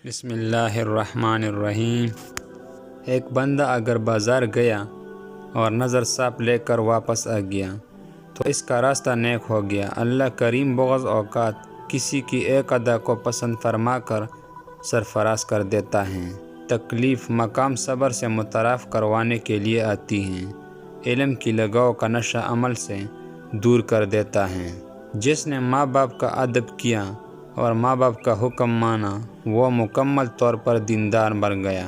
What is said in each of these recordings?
بسم اللہ الرحمن الرحیم۔ ایک بندہ اگر بازار گیا اور نظر صاف لے کر واپس آ گیا تو اس کا راستہ نیک ہو گیا۔ اللہ کریم بعض اوقات کسی کی ایک ادا کو پسند فرما کر سرفراز کر دیتا ہے۔ تکلیف مقام صبر سے متعارف کروانے کے لیے آتی ہیں۔ علم کی لگاؤ کا نشہ عمل سے دور کر دیتا ہے۔ جس نے ماں باپ کا ادب کیا اور ماں باپ کا حکم مانا وہ مکمل طور پر دیندار بن گیا۔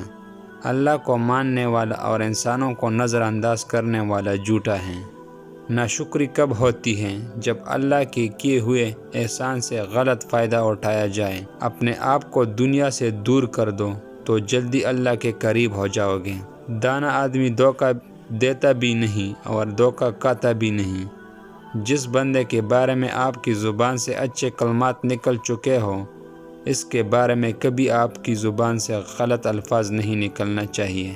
اللہ کو ماننے والا اور انسانوں کو نظر انداز کرنے والا جھوٹا ہے۔ ناشکری کب ہوتی ہے؟ جب اللہ کے کیے ہوئے احسان سے غلط فائدہ اٹھایا جائے۔ اپنے آپ کو دنیا سے دور کر دو تو جلدی اللہ کے قریب ہو جاؤ گے۔ دانا آدمی دھوکہ دیتا بھی نہیں اور دھوکہ کھاتا بھی نہیں۔ جس بندے کے بارے میں آپ کی زبان سے اچھے کلمات نکل چکے ہو اس کے بارے میں کبھی آپ کی زبان سے غلط الفاظ نہیں نکلنا چاہیے۔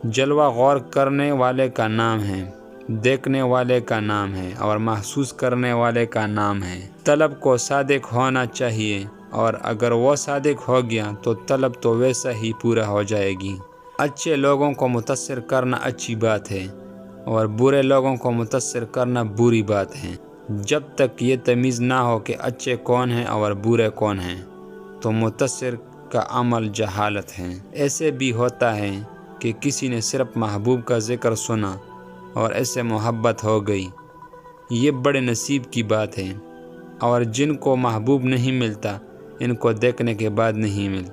جلوہ غور کرنے والے کا نام ہے، دیکھنے والے کا نام ہے اور محسوس کرنے والے کا نام ہے۔ طلب کو صادق ہونا چاہیے اور اگر وہ صادق ہو گیا تو طلب تو ویسا ہی پورا ہو جائے گی۔ اچھے لوگوں کو متاثر کرنا اچھی بات ہے اور برے لوگوں کو متاثر کرنا بری بات ہے۔ جب تک یہ تمیز نہ ہو کہ اچھے کون ہیں اور برے کون ہیں تو متاثر کا عمل جہالت ہے۔ ایسے بھی ہوتا ہے کہ کسی نے صرف محبوب کا ذکر سنا اور ایسے محبت ہو گئی۔ یہ بڑے نصیب کی بات ہے۔ اور جن کو محبوب نہیں ملتا ان کو دیکھنے کے بعد نہیں مل۔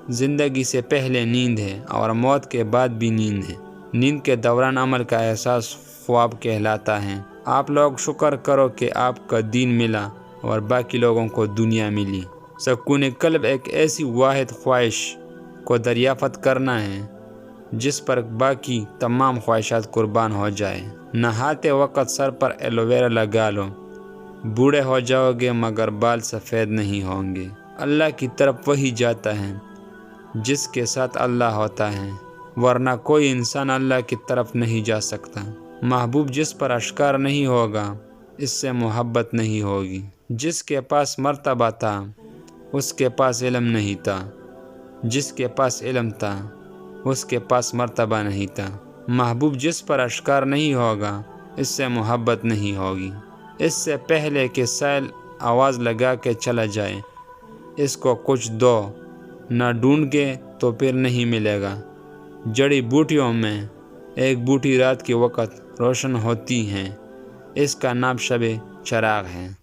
زندگی سے پہلے نیند ہے اور موت کے بعد بھی نیند ہے۔ نیند کے دوران عمل کا احساس خواب کہلاتا ہے۔ آپ لوگ شکر کرو کہ آپ کا دین ملا اور باقی لوگوں کو دنیا ملی۔ سکون قلب ایک ایسی واحد خواہش کو دریافت کرنا ہے جس پر باقی تمام خواہشات قربان ہو جائے۔ نہاتے وقت سر پر ایلو ویرا لگا لو، بوڑھے ہو جاؤ گے مگر بال سفید نہیں ہوں گے۔ اللہ کی طرف وہی جاتا ہے جس کے ساتھ اللہ ہوتا ہے، ورنہ کوئی انسان اللہ کی طرف نہیں جا سکتا۔ محبوب جس پر اشکار نہیں ہوگا اس سے محبت نہیں ہوگی۔ جس کے پاس مرتبہ تھا اس کے پاس علم نہیں تھا، جس کے پاس علم تھا اس کے پاس مرتبہ نہیں تھا۔ محبوب جس پر اشکار نہیں ہوگا اس سے محبت نہیں ہوگی۔ اس سے پہلے کہ سائل آواز لگا کے چلا جائے اس کو کچھ دو، نہ ڈھونڈ گے تو پھر نہیں ملے گا۔ جڑی بوٹیوں میں ایک بوٹی رات کے وقت روشن ہوتی ہیں، اس کا نام شب چراغ ہے۔